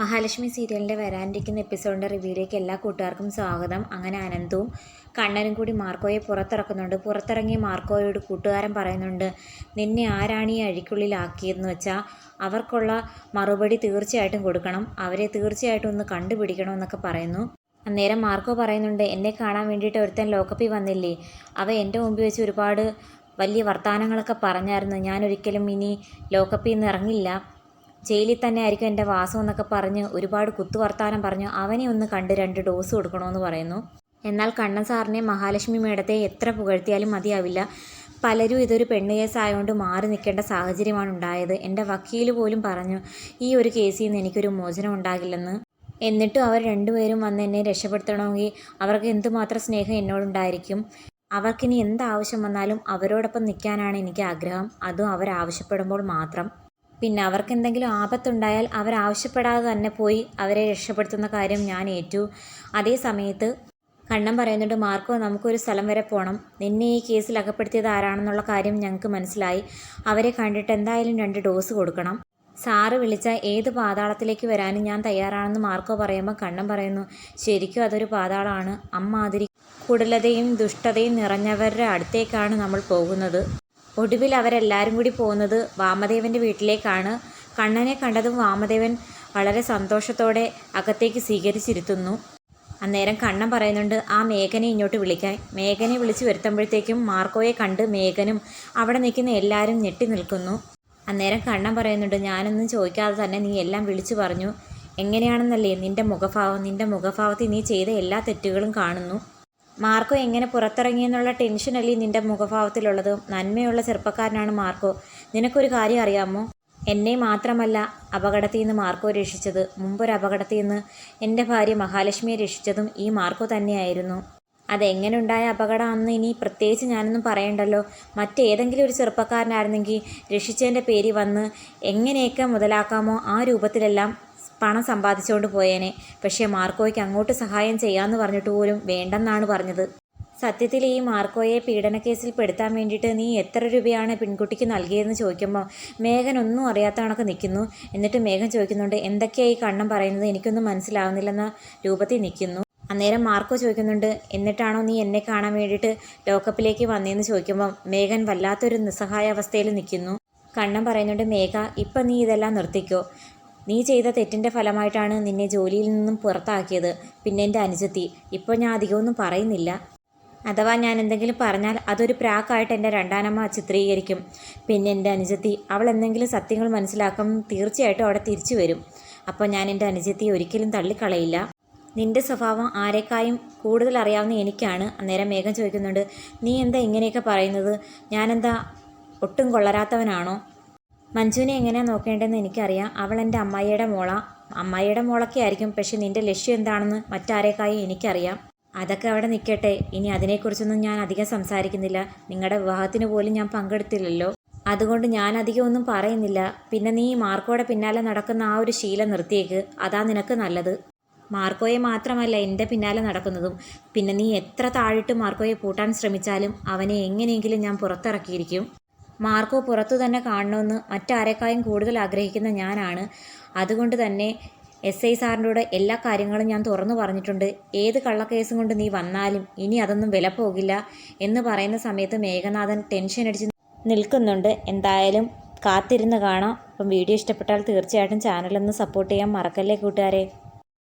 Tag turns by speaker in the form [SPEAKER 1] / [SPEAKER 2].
[SPEAKER 1] മഹാലക്ഷ്മി സീരിയലിൻ്റെ വരാനിരിക്കുന്ന എപ്പിസോഡിൻ്റെ റിവ്യൂയിലേക്ക് എല്ലാ കൂട്ടുകാർക്കും സ്വാഗതം. അങ്ങനെ അനന്തവും കണ്ണനും കൂടി മാർക്കോയെ പുറത്തിറക്കുന്നുണ്ട്. പുറത്തിറങ്ങിയ മാർക്കോയോട് കൂട്ടുകാരൻ പറയുന്നുണ്ട്, നിന്നെ ആരാണ് ഈ അഴിക്കുള്ളിലാക്കിയതെന്ന് വെച്ചാൽ അവർക്കുള്ള മറുപടി തീർച്ചയായിട്ടും കൊടുക്കണം, അവരെ തീർച്ചയായിട്ടും ഒന്ന് കണ്ടുപിടിക്കണമെന്നൊക്കെ പറയുന്നു. അന്നേരം മാർക്കോ പറയുന്നുണ്ട്, എന്നെ കാണാൻ വേണ്ടിയിട്ട് ഒരുത്തൻ ലോക്കപ്പിൽ വന്നില്ലേ, അവ എൻ്റെ മുമ്പിൽ വെച്ച് ഒരുപാട് വലിയ വർത്തമാനങ്ങളൊക്കെ പറഞ്ഞായിരുന്നു. ഞാനൊരിക്കലും ഇനി ലോക്കപ്പിൽ നിന്ന് ഇറങ്ങില്ല, ജയിലിൽ തന്നെ ആയിരിക്കും എൻ്റെ വാസം എന്നൊക്കെ പറഞ്ഞ് ഒരുപാട് കുത്തുവർത്താനം പറഞ്ഞു. അവനെ ഒന്ന് കണ്ട് 2 ഡോസ് കൊടുക്കണമെന്ന് പറയുന്നു. എന്നാൽ കണ്ണൻ സാറിനെ മഹാലക്ഷ്മി മേഡത്തെ എത്ര പുകഴ്ത്തിയാലും മതിയാവില്ല. പലരും ഇതൊരു പെണ്ണ് കേസായതുകൊണ്ട് മാറി നിൽക്കേണ്ട സാഹചര്യമാണ് ഉണ്ടായത്. എൻ്റെ വക്കീൽ പോലും പറഞ്ഞു ഈ ഒരു കേസിൽ നിന്ന് എനിക്കൊരു മോചനം ഉണ്ടാകില്ലെന്ന്. എന്നിട്ടും അവർ രണ്ടുപേരും വന്ന് എന്നെ രക്ഷപ്പെടുത്തണമെങ്കിൽ അവർക്ക് എന്തുമാത്രം സ്നേഹം എന്നോടുണ്ടായിരിക്കും. അവർക്കിനി എന്താവശ്യം വന്നാലും അവരോടൊപ്പം നിൽക്കാനാണ് എനിക്ക് ആഗ്രഹം, അതും അവരാവശ്യപ്പെടുമ്പോൾ മാത്രം. പിന്നെ അവർക്ക് എന്തെങ്കിലും ആപത്തുണ്ടായാൽ അവരാവശ്യപ്പെടാതെ തന്നെ പോയി അവരെ രക്ഷപ്പെടുത്തുന്ന കാര്യം ഞാൻ ഏറ്റു. അതേ സമയത്ത് കണ്ണൻ പറയുന്നുണ്ട്, മാർക്കോ നമുക്കൊരു സ്ഥലം വരെ പോകണം, നിന്നെ ഈ കേസിൽ അകപ്പെടുത്തിയത് ആരാണെന്നുള്ള കാര്യം ഞങ്ങൾക്ക് മനസ്സിലായി, അവരെ കണ്ടിട്ട് എന്തായാലും 2 ഡോസ് കൊടുക്കണം. സാറ് വിളിച്ചാൽ ഏത് പാതാളത്തിലേക്ക് വരാനും ഞാൻ തയ്യാറാണെന്ന് മാർക്കോ പറയുമ്പോൾ കണ്ണൻ പറയുന്നു, ശരിക്കും അതൊരു പാതാളമാണ്, അമ്മാതിരി കുടിലതയും ദുഷ്ടതയും നിറഞ്ഞവരുടെ അടുത്തേക്കാണ് നമ്മൾ പോകുന്നത്. ഒടുവിൽ അവരെല്ലാവരും കൂടി പോകുന്നത് വാമദേവൻ്റെ വീട്ടിലേക്കാണ്. കണ്ണനെ കണ്ടതും വാമദേവൻ വളരെ സന്തോഷത്തോടെ അകത്തേക്ക് സ്വീകരിച്ചിരുത്തുന്നു. അന്നേരം കണ്ണൻ പറയുന്നുണ്ട്, ആ മേഘനെ ഇങ്ങോട്ട് വിളിക്കാൻ. മേഘനെ വിളിച്ച് വരുത്തുമ്പോഴത്തേക്കും മാർക്കോയെ കണ്ട് മേഘനും അവിടെ നിൽക്കുന്ന എല്ലാവരും ഞെട്ടി നിൽക്കുന്നു. അന്നേരം കണ്ണൻ പറയുന്നുണ്ട്, ഞാനൊന്നും ചോദിക്കാതെ തന്നെ നീ എല്ലാം വിളിച്ചു പറഞ്ഞു. എങ്ങനെയാണെന്നല്ലേ നിൻ്റെ മുഖഭാവം, നിൻ്റെ മുഖഭാവത്തിൽ നീ ചെയ്ത എല്ലാ തെറ്റുകളും കാണുന്നു. മാർക്കോ എങ്ങനെ പുറത്തിറങ്ങിയെന്നുള്ള ടെൻഷനല്ലേ നിൻ്റെ മുഖഭാവത്തിലുള്ളത്. നന്മയുള്ള ചെറുപ്പക്കാരനാണ് മാർക്കോ. നിനക്കൊരു കാര്യം അറിയാമോ, എന്നെ മാത്രമല്ല അപകടത്തിൽ നിന്ന് മാർക്കോ രക്ഷിച്ചത്, മുമ്പൊരു അപകടത്തിൽ നിന്ന് എൻ്റെ ഭാര്യ മഹാലക്ഷ്മിയെ രക്ഷിച്ചതും ഈ മാർക്കോ തന്നെയായിരുന്നു. അതെങ്ങനെ ഉണ്ടായ അപകടമാണെന്ന് ഇനി പ്രത്യേകിച്ച് ഞാനൊന്നും പറയണ്ടല്ലോ. മറ്റേതെങ്കിലും ഒരു ചെറുപ്പക്കാരനായിരുന്നെങ്കിൽ രക്ഷിച്ചതിൻ്റെ പേര് വന്ന് എങ്ങനെയൊക്കെ മുതലാക്കാമോ ആ രൂപത്തിലെല്ലാം പണം സമ്പാദിച്ചുകൊണ്ട് പോയേനെ. പക്ഷേ മാർക്കോയ്ക്ക് അങ്ങോട്ട് സഹായം ചെയ്യാമെന്ന് പറഞ്ഞിട്ട് പോലും വേണ്ടെന്നാണ് പറഞ്ഞത്. സത്യത്തിൽ ഈ മാർക്കോയെ പീഡനക്കേസിൽ പെടുത്താൻ വേണ്ടിയിട്ട് നീ എത്ര രൂപയാണ് പെൺകുട്ടിക്ക് നൽകിയതെന്ന് ചോദിക്കുമ്പോൾ മേഘൻ ഒന്നും അറിയാത്ത കണക്ക് നിൽക്കുന്നു. എന്നിട്ട് മേഘൻ ചോദിക്കുന്നുണ്ട്, എന്തൊക്കെയായി കണ്ണൻ പറയുന്നത്, എനിക്കൊന്നും മനസ്സിലാവുന്നില്ലെന്ന രൂപത്തിൽ നിൽക്കുന്നു. അന്നേരം മാർക്കോ ചോദിക്കുന്നുണ്ട്, എന്നിട്ടാണോ നീ എന്നെ കാണാൻ വേണ്ടിയിട്ട് ലോക്കപ്പിലേക്ക് വന്നതെന്ന് ചോദിക്കുമ്പോൾ മേഘൻ വല്ലാത്തൊരു നിസ്സഹായ അവസ്ഥയിൽ നിൽക്കുന്നു. കണ്ണൻ പറയുന്നുണ്ട്, മേഘ ഇപ്പം നീ ഇതെല്ലാം നിർത്തിക്കോ, നീ ചെയ്ത തെറ്റിൻ്റെ ഫലമായിട്ടാണ് നിന്നെ ജോലിയിൽ നിന്നും പുറത്താക്കിയത്. പിന്നെ എൻ്റെ അനുജത്തി, ഇപ്പോൾ ഞാൻ അധികമൊന്നും പറയുന്നില്ല, അഥവാ ഞാൻ എന്തെങ്കിലും പറഞ്ഞാൽ അതൊരു പ്രാക്കായിട്ട് എൻ്റെ രണ്ടാനമ്മ ചിത്രീകരിക്കും. പിന്നെ എൻ്റെ അനുജത്തി, അവൾ എന്തെങ്കിലും സത്യങ്ങൾ മനസ്സിലാക്കും, തീർച്ചയായിട്ടും അവിടെ തിരിച്ചു വരും. അപ്പോൾ ഞാൻ എൻ്റെ അനുജത്തിയെ ഒരിക്കലും തള്ളിക്കളയില്ല. നിൻ്റെ സ്വഭാവം ആരെക്കായും കൂടുതൽ അറിയാവുന്ന എനിക്കാണ്. അന്നേരം മേഘം ചോദിക്കുന്നുണ്ട്, നീ എന്താ ഇങ്ങനെയൊക്കെ പറയുന്നത്, ഞാനെന്താ ഒട്ടും കൊള്ളരാത്തവനാണോ? മഞ്ജുവിനെ എങ്ങനെയാണ് നോക്കേണ്ടതെന്ന് എനിക്കറിയാം, അവൾ എൻ്റെ അമ്മായിയുടെ മോളാണ്. അമ്മായിയുടെ മോളൊക്കെ ആയിരിക്കും, പക്ഷെ നിൻ്റെ ലക്ഷ്യം എന്താണെന്ന് മറ്റാരേക്കായും എനിക്കറിയാം. അതൊക്കെ അവിടെ നിൽക്കട്ടെ, ഇനി അതിനെക്കുറിച്ചൊന്നും ഞാൻ അധികം സംസാരിക്കുന്നില്ല. നിങ്ങളുടെ വിവാഹത്തിന് പോലും ഞാൻ പങ്കെടുത്തില്ലല്ലോ, അതുകൊണ്ട് ഞാൻ അധികം ഒന്നും പറയുന്നില്ല. പിന്നെ നീ മാർക്കോയുടെ പിന്നാലെ നടക്കുന്ന ആ ഒരു ശീലം നിർത്തിയേക്ക്, അതാ നിനക്ക് നല്ലത്. മാർക്കോയെ മാത്രമല്ല എൻ്റെ പിന്നാലെ നടക്കുന്നതും. പിന്നെ നീ എത്ര താഴിട്ട് മാർക്കോയെ പൂട്ടാൻ ശ്രമിച്ചാലും അവനെ എങ്ങനെയെങ്കിലും ഞാൻ പുറത്തിറക്കിയിരിക്കും. മാർക്കോ പുറത്തു തന്നെ കാണണമെന്ന് മറ്റാരെക്കായും കൂടുതൽ ആഗ്രഹിക്കുന്ന ഞാനാണ്. അതുകൊണ്ട് തന്നെ SI സാറിനോട് എല്ലാ കാര്യങ്ങളും ഞാൻ തുറന്നു പറഞ്ഞിട്ടുണ്ട്. ഏത് കള്ളക്കേസും കൊണ്ട് നീ വന്നാലും ഇനി അതൊന്നും വില പോകില്ല എന്ന് പറയുന്ന സമയത്ത് മേഘനാഥൻ ടെൻഷൻ അടിച്ച് നിൽക്കുന്നുണ്ട്. എന്തായാലും കാത്തിരുന്ന് കാണാം. അപ്പം വീഡിയോ ഇഷ്ടപ്പെട്ടാൽ തീർച്ചയായിട്ടും ചാനലൊന്ന് സപ്പോർട്ട് ചെയ്യാൻ മറക്കല്ലേ കൂട്ടുകാരെ.